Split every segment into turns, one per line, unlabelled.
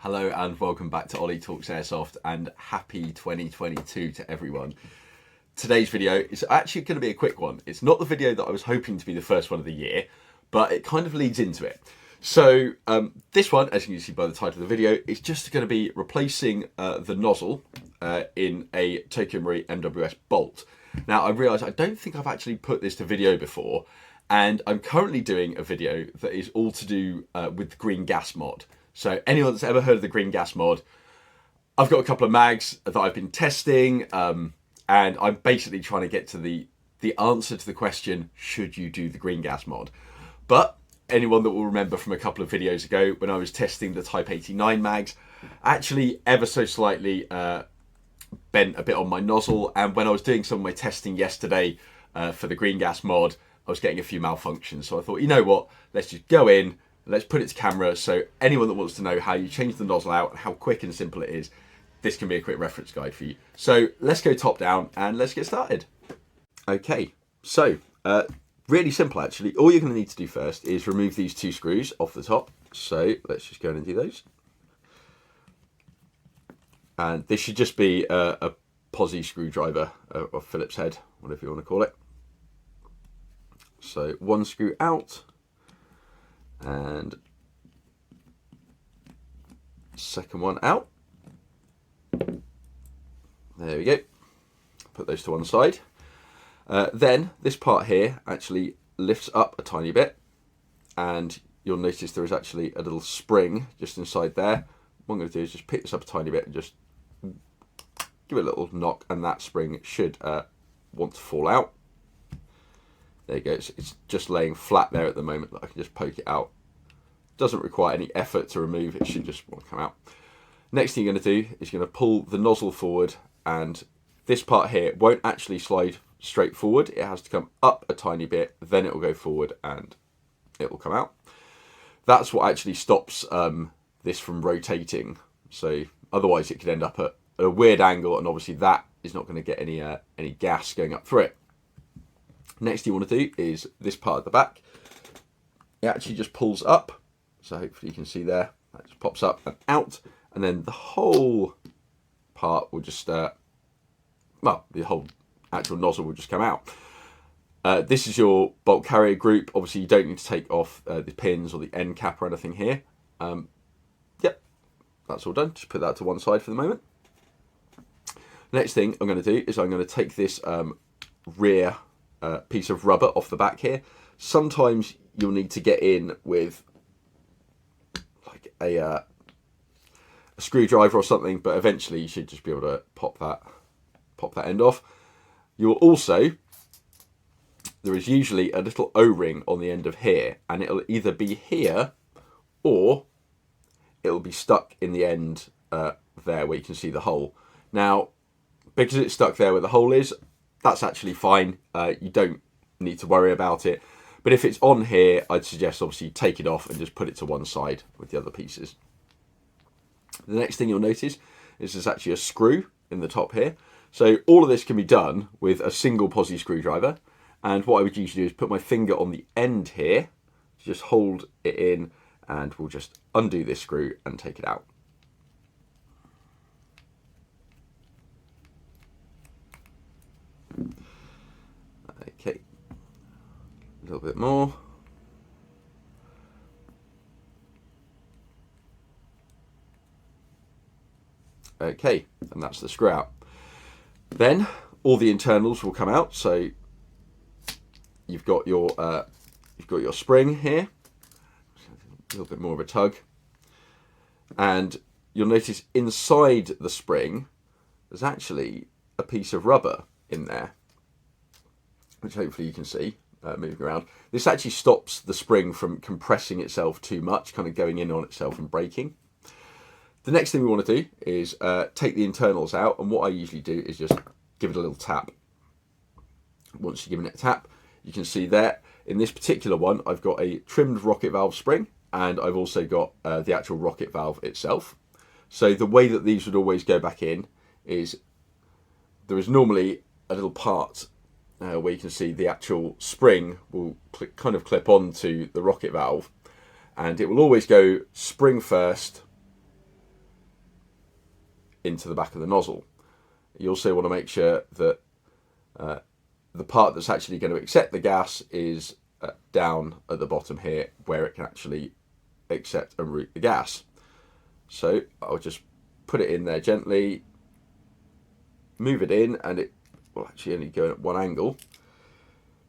Hello and welcome back to Ollie Talks Airsoft, and happy 2022 to everyone. Today's video is actually going to be a quick one. It's not the video that I was hoping to be the first one of the year, but it kind of leads into it. So this one, as you can see by the title of the video, is just going to be replacing the nozzle in a Tokyo Marui MWS bolt. Now I realise I don't think I've actually put this to video before, and I'm currently doing a video that is all to do with the green gas mod. So anyone that's ever heard of the green gas mod, I've got a couple of mags that I've been testing, and I'm basically trying to get to the answer to the question, should you do the green gas mod? But anyone that will remember from a couple of videos ago when I was testing the Type 89 mags, actually ever so slightly bent a bit on my nozzle, and when I was doing some of my testing yesterday for the green gas mod, I was getting a few malfunctions. So I thought, you know what, let's just go in, let's put it to camera, so anyone that wants to know how you change the nozzle out and how quick and simple it is, this can be a quick reference guide for you. So let's go top down and let's get started. Okay, so really simple actually. All you're going to need to do first is remove these two screws off the top. So let's just go in and do those. And this should just be a posi screwdriver or Phillips head, whatever you want to call it. So one screw out. And second one out. There we go. Put those to one side. Then this part here actually lifts up a tiny bit, and you'll notice there is actually a little spring just inside there. What I'm going to do is just pick this up a tiny bit and just give it a little knock, and that spring should want to fall out. There you go, it's just laying flat there at the moment. I can just poke it out. Doesn't require any effort to remove, it should just want to come out. Next thing you're going to do is you're going to pull the nozzle forward, and this part here won't actually slide straight forward. It has to come up a tiny bit, then it will go forward and it will come out. That's what actually stops this from rotating. So otherwise it could end up at a weird angle, and obviously that is not going to get any gas going up through it. Next thing you want to do is this part at the back. It actually just pulls up, so hopefully you can see there, that just pops up and out, and then the whole part will just, well, the whole actual nozzle will just come out. This is your bolt carrier group. Obviously you don't need to take off the pins or the end cap or anything here. Yep, that's all done. Just put that to one side for the moment. Next thing I'm going to do is I'm going to take this rear piece of rubber off the back here. Sometimes you'll need to get in with like a screwdriver or something, but eventually you should just be able to pop that end off. You'll also, there is usually a little O-ring on the end of here, and it'll either be here or it'll be stuck in the end there where you can see the hole. Now, because it's stuck there where the hole is, that's actually fine. You don't need to worry about it. But if it's on here, I'd suggest obviously take it off and just put it to one side with the other pieces. The next thing you'll notice is there's actually a screw in the top here. So all of this can be done with a single posi screwdriver. And what I would usually do is put my finger on the end here, just hold it in, and we'll just undo this screw and take it out. Okay, a little bit more. Okay, and that's the screw out. Then all the internals will come out. So you've got your spring here, a little bit more of a tug, and you'll notice inside the spring there's actually a piece of rubber in there, which hopefully you can see moving around. This actually stops the spring from compressing itself too much, kind of going in on itself and breaking. The next thing we want to do is take the internals out, and what I usually do is just give it a little tap. Once you've given it a tap, you can see there, in this particular one, I've got a trimmed rocket valve spring, and I've also got the actual rocket valve itself. So the way that these would always go back in is there is normally a little part where you can see the actual spring will kind of clip onto the rocket valve, and it will always go spring first, into the back of the nozzle. You also want to make sure that the part that's actually going to accept the gas is down at the bottom here, where it can actually accept and route the gas. So I'll just put it in there gently, move it in, and it will actually only go at one angle.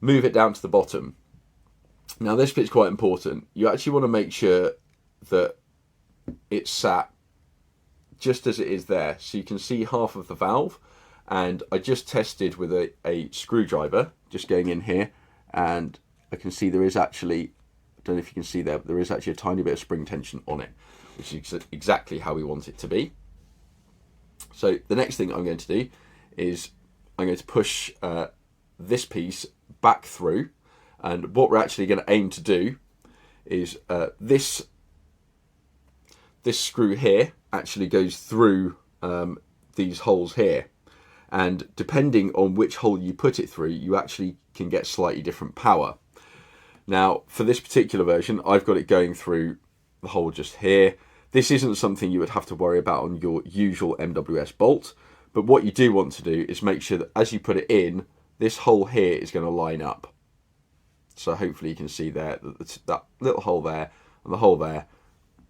Move it down to the bottom. Now this bit's quite important. You actually want to make sure that it's sat just as it is there. So you can see half of the valve, and I just tested with a screwdriver, just going in here, and I can see there is actually, I don't know if you can see there, but there is actually a tiny bit of spring tension on it, which is exactly how we want it to be. So the next thing I'm going to do is I'm going to push this piece back through, and what we're actually going to aim to do is this screw here actually goes through these holes here, and depending on which hole you put it through, you actually can get slightly different power. Now for this particular version, I've got it going through the hole just here. This isn't something you would have to worry about on your usual MWS bolt, but what you do want to do is make sure that as you put it in, this hole here is going to line up. So hopefully you can see there that that little hole there and the hole there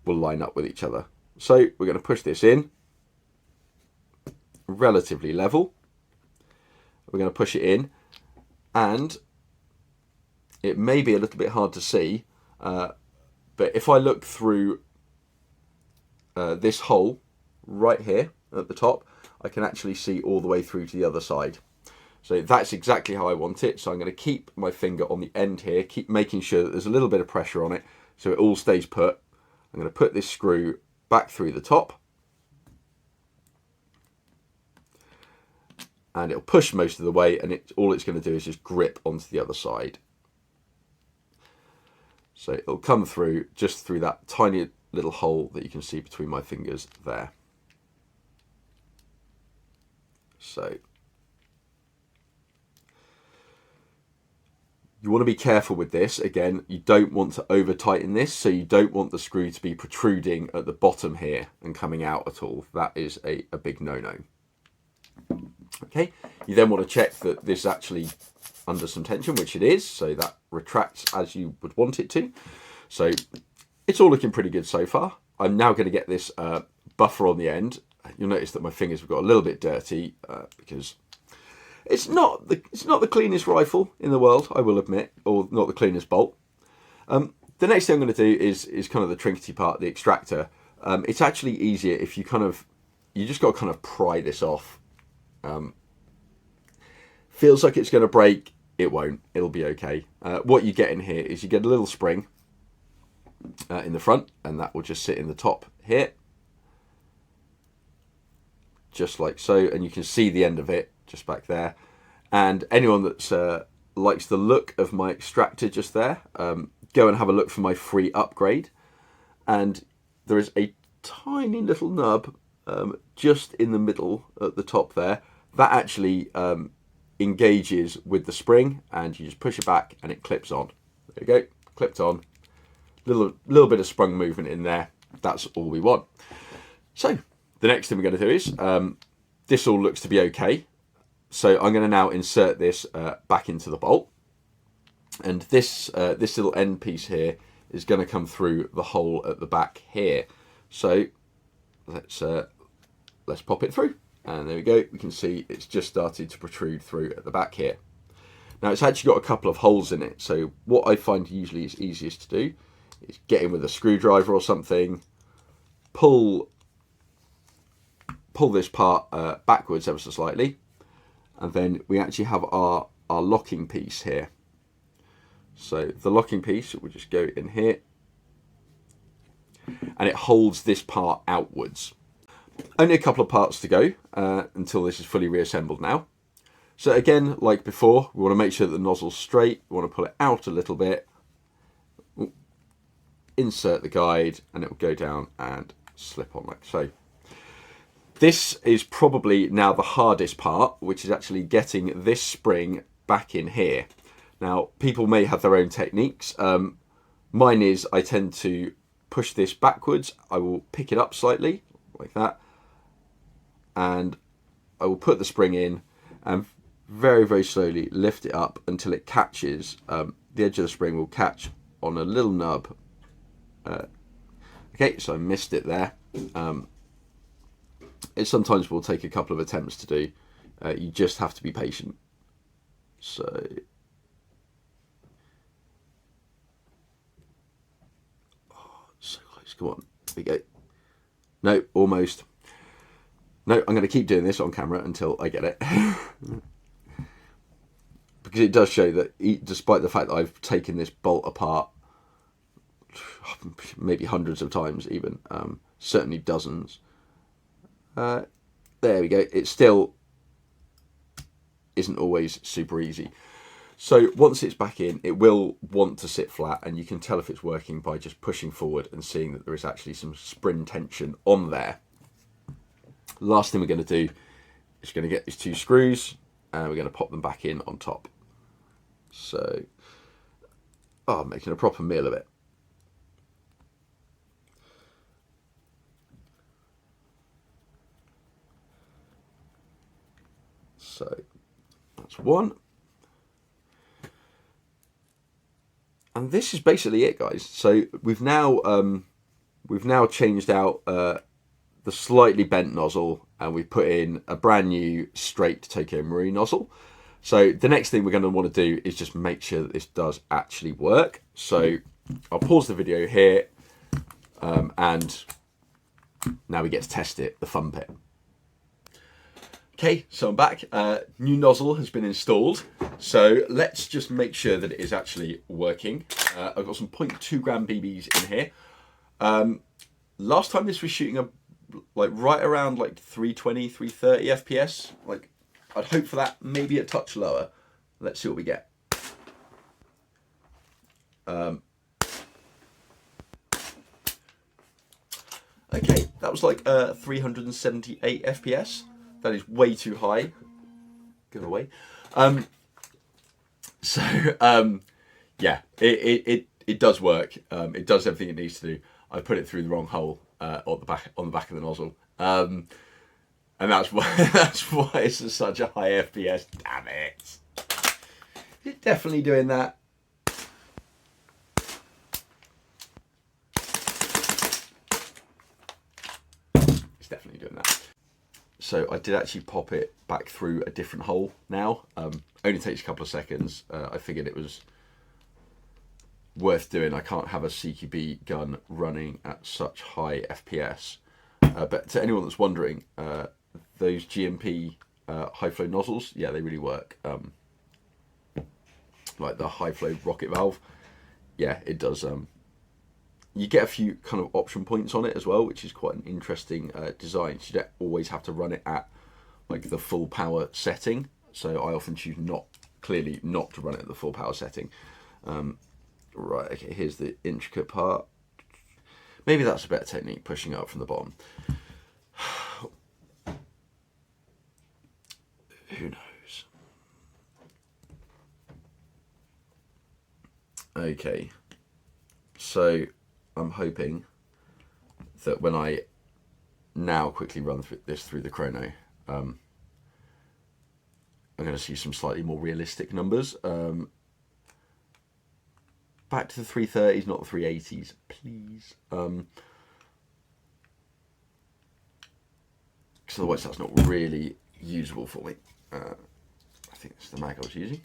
will line up with each other. So we're going to push this in relatively level. We're going to push it in, and it may be a little bit hard to see, but if I look through this hole right here at the top, I can actually see all the way through to the other side. So that's exactly how I want it. So I'm going to keep my finger on the end here, keep making sure that there's a little bit of pressure on it so it all stays put. I'm going to put this screw back through the top, and it'll push most of the way, and all it's going to do is just grip onto the other side. So it'll come through just through that tiny little hole that you can see between my fingers there. So you want to be careful with this. Again, you don't want to over tighten this, so you don't want the screw to be protruding at the bottom here and coming out at all. That is a big no-no. Okay, you then want to check that this is actually under some tension, which it is, so that retracts as you would want it to. So it's all looking pretty good so far. I'm now going to get this buffer on the end. You'll notice that my fingers have got a little bit dirty because it's not the cleanest rifle in the world, I will admit, or not the cleanest bolt. The next thing I'm going to do is kind of the trinkety part, the extractor. It's actually easier if you just got to kind of pry this off. Feels like it's going to break, it won't, it'll be okay. What you get in here is you get a little spring in the front, and that will just sit in the top here, just like so, and you can see the end of it just back there. And anyone that's likes the look of my extractor just there, go and have a look for my free upgrade, and there is a tiny little nub just in the middle at the top there that actually engages with the spring, and you just push it back and it clips on. There you go, clipped on. Little bit of sprung movement in there. That's all we want. So the next thing we're going to do is this all looks to be okay. So I'm going to now insert this back into the bolt, and this little end piece here is going to come through the hole at the back here. So let's pop it through, and there we go. We can see it's just started to protrude through at the back here. Now it's actually got a couple of holes in it, so what I find usually is easiest to do is get in with a screwdriver or something, pull this part backwards ever so slightly, and then we actually have our locking piece here. So the locking piece will just go in here, and it holds this part outwards. Only a couple of parts to go until this is fully reassembled now. So again, like before, we want to make sure that the nozzle's straight. We want to pull it out a little bit, insert the guide, and it will go down and slip on like so. This is probably now the hardest part, which is actually getting this spring back in here. Now, people may have their own techniques. Mine is I tend to push this backwards. I will pick it up slightly like that, and I will put the spring in and very, very slowly lift it up until it catches. The edge of the spring will catch on a little nub. Okay, so I missed it there. It sometimes will take a couple of attempts to do. You just have to be patient. So, so close. Come on, here we go. No, almost. No, I'm going to keep doing this on camera until I get it. Because it does show that despite the fact that I've taken this bolt apart maybe hundreds of times even, certainly dozens, there we go, it still isn't always super easy. So once it's back in, it will want to sit flat, and you can tell if it's working by just pushing forward and seeing that there is actually some spring tension on there. Last thing we're going to do is going to get these 2 screws, and we're going to pop them back in on top. So, I'm making a proper meal of it. So, that's one. And this is basically it, guys. So we've now changed out the slightly bent nozzle, and we put in a brand new straight Tokyo Marui nozzle. So the next thing we're going to want to do is just make sure that this does actually work. So I'll pause the video here, and now we get to test it, the fun bit. Okay, so I'm back. New nozzle has been installed. So let's just make sure that it is actually working. I've got some 0.2 gram BBs in here. Last time this was shooting right around 320, 330 FPS. I'd hope for that, maybe a touch lower. Let's see what we get. Okay, that was 378 FPS. That is way too high. Go away. Yeah, it does work. It does everything it needs to do. I put it through the wrong hole on the back of the nozzle, and that's why it's such a high FPS. Damn it! Is it definitely doing that? It's definitely doing that. So I did actually pop it back through a different hole now. Only takes a couple of seconds. I figured it was worth doing. I can't have a CQB gun running at such high FPS. But to anyone that's wondering, those GMP high flow nozzles, yeah, they really work. Like the high flow rocket valve, yeah, it does. You get a few kind of option points on it as well, which is quite an interesting design. So you don't always have to run it at the full power setting. So I often choose not to run it at the full power setting. Right, okay, here's the intricate part. Maybe that's a better technique, pushing up from the bottom. Who knows? Okay, so I'm hoping that when I now quickly run this through the Chrono, I'm going to see some slightly more realistic numbers. Back to the 330s, not the 380s, please. Because otherwise that's not really usable for me. I think it's the mag I was using.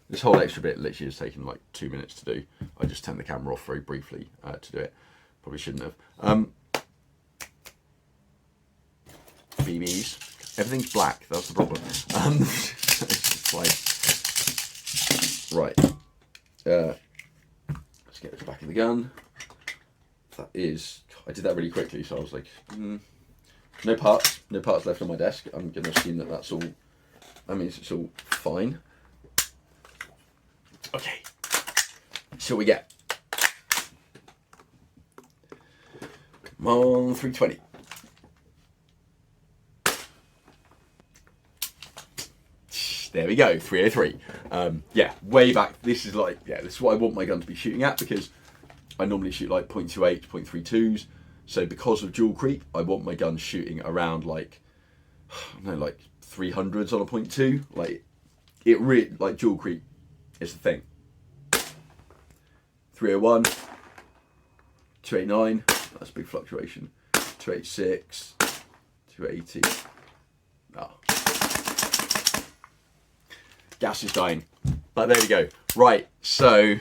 This whole extra bit literally has taken 2 minutes to do. I just turned the camera off very briefly to do it. Probably shouldn't have. BBs. Everything's black, that's the problem. Right. Let's get this back in the gun. That is... I did that really quickly, so I was like... No parts left on my desk. I'm going to assume that that's all... That means it's all fine. Okay, so we get. Come on, 320. There we go, 303. Yeah, way back. This is this is what I want my gun to be shooting at, because I normally shoot 0.28s, 0.32s. So because of dual creep, I want my gun shooting around like, I don't know, like 300s on a .2. Like it really, like dual creep is the thing. 301, 289, that's a big fluctuation. 286, 280. Oh. Gas is dying. But there we go. Right, so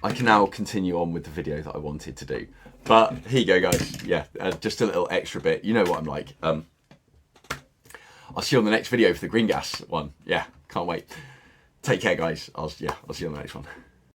I can now continue on with the video that I wanted to do. But here you go, guys. Yeah, just a little extra bit. You know what I'm like. I'll see you on the next video for the green gas one. Yeah, can't wait. Take care, guys. I'll see you on the next one.